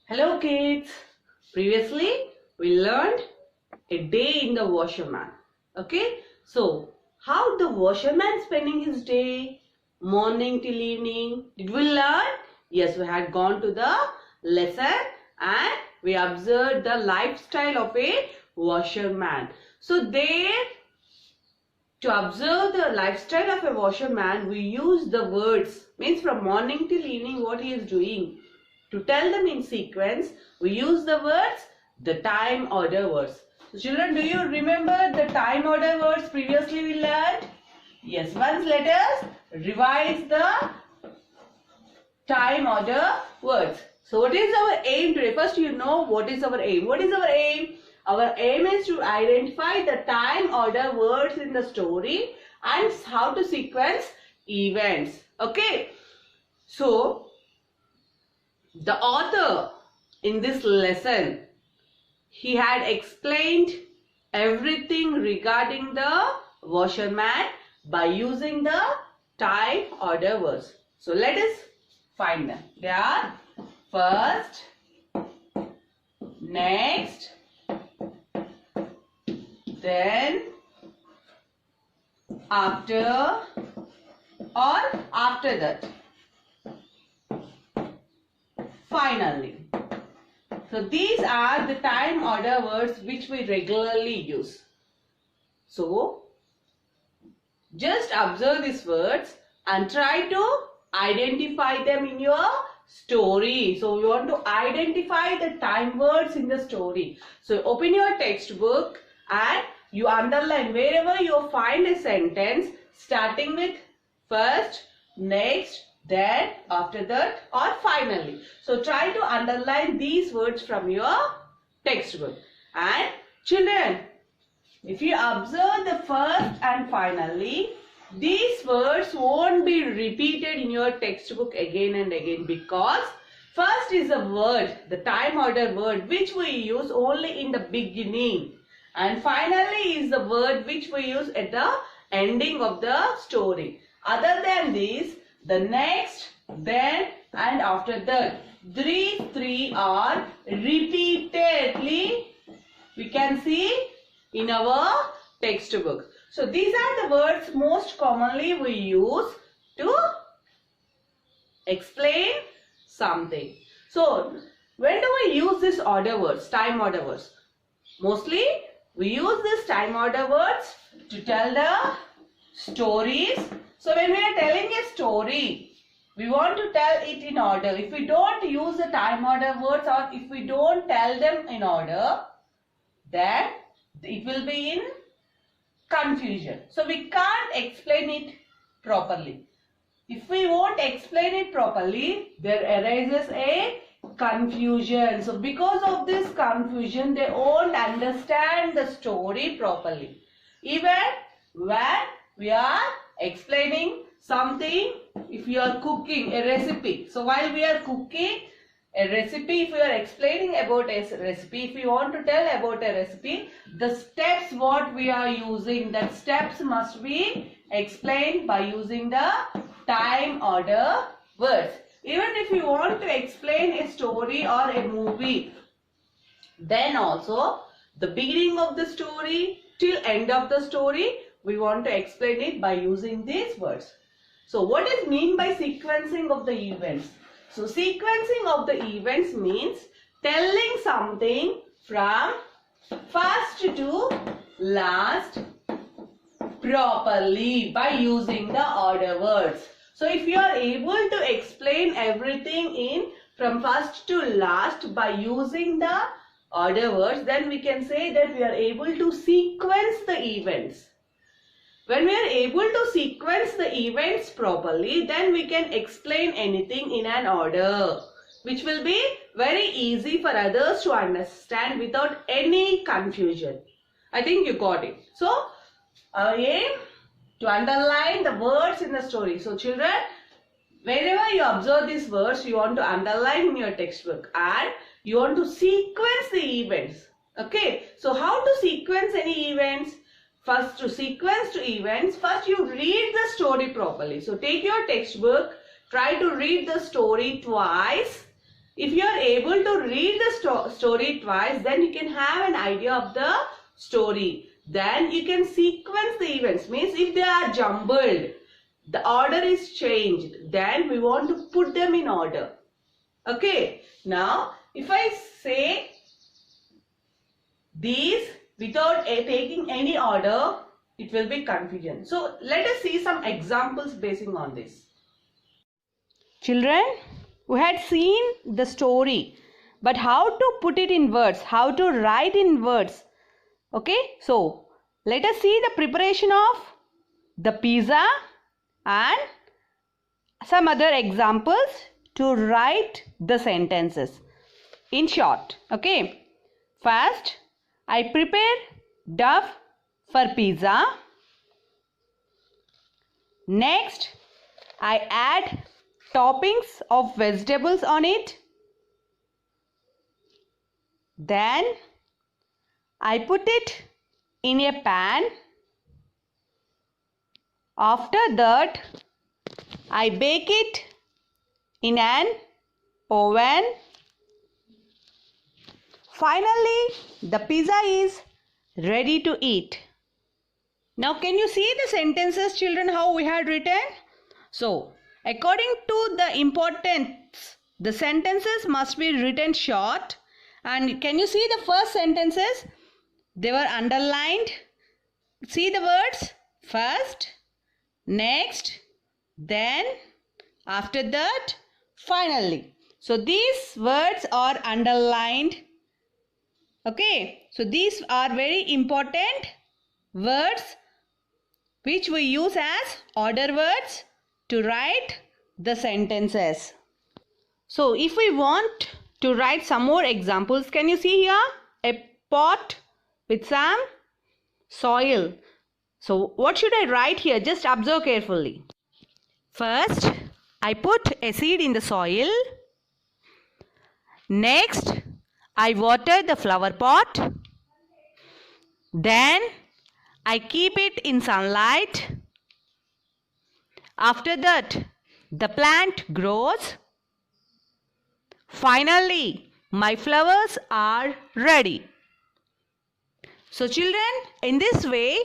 Hello kids. Previously we learned a day in the washerman. Okay. So how the washerman spending his day, morning till evening. Did we learn? Yes, we had gone to the lesson and we observed the lifestyle of a washerman. So there, to observe the lifestyle of a washerman, we use the words, means from morning till evening what he is doing. To tell them in sequence, we use the words, the time order words. So children, do you remember the time order words previously we learned? Yes, once let us revise the time order words. So what is our aim today? First you know what is our aim. What is our aim? Our aim is to identify the time order words in the story and how to sequence events. Okay. So the author in this lesson, he had explained everything regarding the washerman by using the time order words. So let us find them. They are first, next, then, after, or after that, finally. So these are the time order words which we regularly use. So just observe these words and try to identify them in your story. So we want to identify the time words in the story. So open your textbook and you underline wherever you find a sentence starting with first, next, then, after that, or finally. So try to underline these words from your textbook. And children, if you observe the first and finally, these words won't be repeated in your textbook again and again, because first is a word, the time order word, which we use only in the beginning, and finally is the word which we use at the ending of the story. Other than this, the next, then, and after that, these three are repeatedly, we can see in our textbook. So these are the words most commonly we use to explain something. So when do we use this order words, time order words? Mostly we use this time order words to tell the stories. So when we are telling a story, we want to tell it in order. If we don't use the time order words, or if we don't tell them in order, then it will be in confusion. So we can't explain it properly. If we won't explain it properly, there arises a confusion. So because of this confusion, they won't understand the story properly. Even when we are explaining something, if you are cooking a recipe. So while we are cooking a recipe, if we are explaining about a recipe, if you want to tell about a recipe, the steps what we are using, that steps must be explained by using the time order words. Even if you want to explain a story or a movie, then also the beginning of the story till end of the story, we want to explain it by using these words. So what is mean by sequencing of the events? So sequencing of the events means telling something from first to last properly by using the order words. So if you are able to explain everything in from first to last by using the order words, then we can say that we are able to sequence the events. When we are able to sequence the events properly, then we can explain anything in an order, which will be very easy for others to understand without any confusion. I think you got it. So our aim to underline the words in the story. So children, wherever you observe these words, you want to underline in your textbook and you want to sequence the events. Okay. So how to sequence any events? First, to sequence to events, first you read the story properly. So take your textbook, try to read the story twice. if you are able to read the story twice, then you can have an idea of the story. Then you can sequence the events. Means if they are jumbled, the order is changed, then we want to put them in order. Okay. Now, if I say these without taking any order, it will be confusion. So, let us see some examples basing on this. Children, we had seen the story, but how to put it in words, how to write in words. Okay, so let us see the preparation of the pizza and some other examples to write the sentences in short. Okay, first I prepare dough for pizza. Next I add toppings of vegetables on it. Then I put it in a pan. After that, I bake it in an oven. Finally, the pizza is ready to eat. Now, can you see the sentences, children, how we had written? So, according to the importance, the sentences must be written short. And can you see the first sentences? They were underlined. See the words? First, next, then, after that, finally. So, these words are underlined. Okay. So, these are very important words which we use as order words to write the sentences. So, if we want to write some more examples, can you see here a pot with some soil? So, what should I write here? Just observe carefully. First, I put a seed in the soil. Next, I water the flower pot. Then, I keep it in sunlight. After that, the plant grows. Finally, my flowers are ready. So, children, in this way,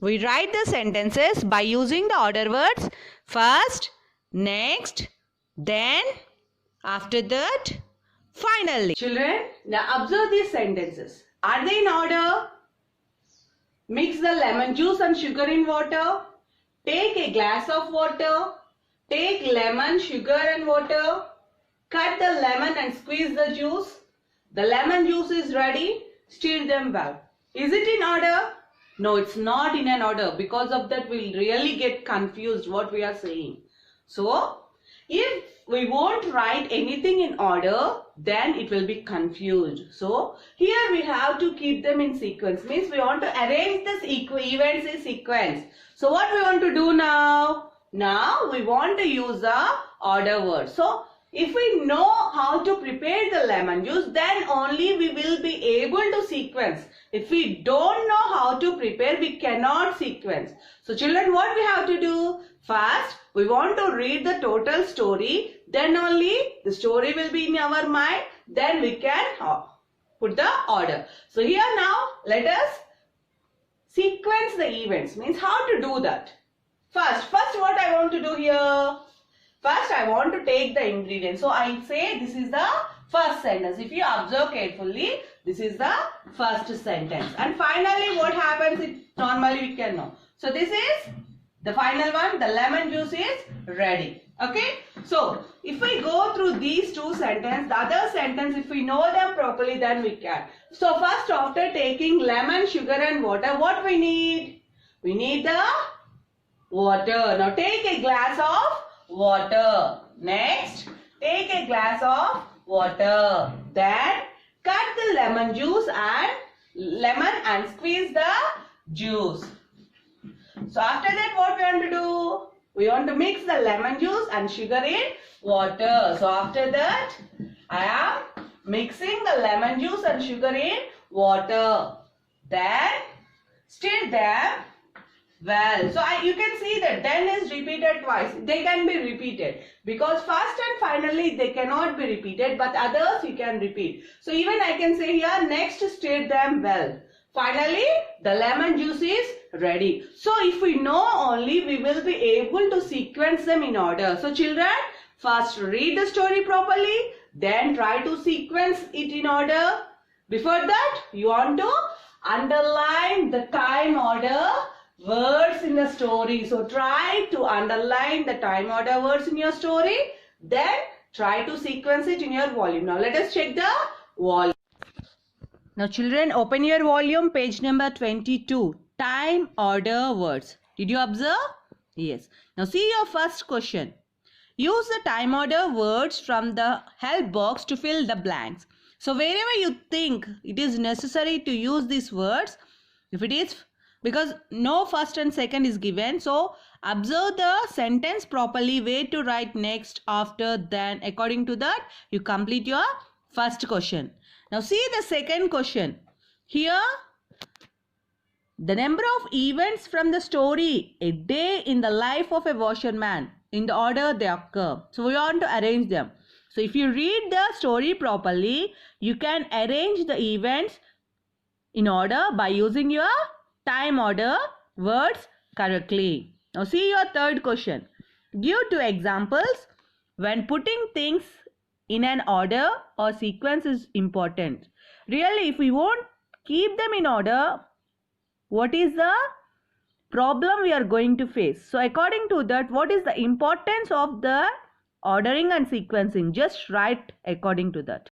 we write the sentences by using the order words first, next, then, after that, finally. Children, now observe these sentences. Are they in order? Mix the lemon juice and sugar in water. Take a glass of water. Take lemon, sugar and water. Cut the lemon and squeeze the juice. The lemon juice is ready. Stir them well. Is it in order? No, it's not in an order. Because of that, we'll really get confused what we are saying. So, if we won't write anything in order, then it will be confused. So, here we have to keep them in sequence. Means we want to arrange this events in sequence. So, what we want to do now? Now, we want to use the order word. So, if we know how to prepare the lemon juice, then only we will be able to sequence. If we don't know how to prepare, we cannot sequence. So children, what we have to do? First, we want to read the total story. Then only the story will be in our mind. Then we can put the order. So here now, let us sequence the events. Means how to do that? First what I want to do here? First, I want to take the ingredients. So, I say this is the first sentence. If you observe carefully, this is the first sentence. And finally, what happens? Normally, we can know. So, this is the final one. The lemon juice is ready. Okay. So, if we go through these two sentences, the other sentence, if we know them properly, then we can. So, first, after taking lemon, sugar and water, what we need? We need the water. Now, take a glass of water. Next, take a glass of water. Then cut the lemon and squeeze the juice. So after that, what we want to do? We want to mix the lemon juice and sugar in water. So after that, I am mixing the lemon juice and sugar in water. Then stir them. Well, so you can see that then is repeated twice. They can be repeated because first and finally they cannot be repeated, but others you can repeat. So even I can say here, next state them well. Finally, the lemon juice is ready. So if we know only, we will be able to sequence them in order. So children, first read the story properly, then try to sequence it in order. Before that, you want to underline the time order words in the story. So try to underline the time order words in your story. Then try to sequence it in your volume. Now let us check the volume. Now children, open your volume, page number 22. Time order words. Did you observe? Yes. Now see your first question. Use the time order words from the help box to fill the blanks. So wherever you think it is necessary to use these words, if it is because no first and second is given, so observe the sentence properly, where to write next, after, then. According to that, you complete your first question. Now see the second question. Here, the number of events from the story, a day in the life of a washerman, in the order they occur. So we want to arrange them. So if you read the story properly, you can arrange the events in order by using your time order words correctly. Now see your third question. Give two examples when putting things in an order or sequence is important. Really, if we won't keep them in order, what is the problem we are going to face? So according to that, what is the importance of the ordering and sequencing? Just write according to that.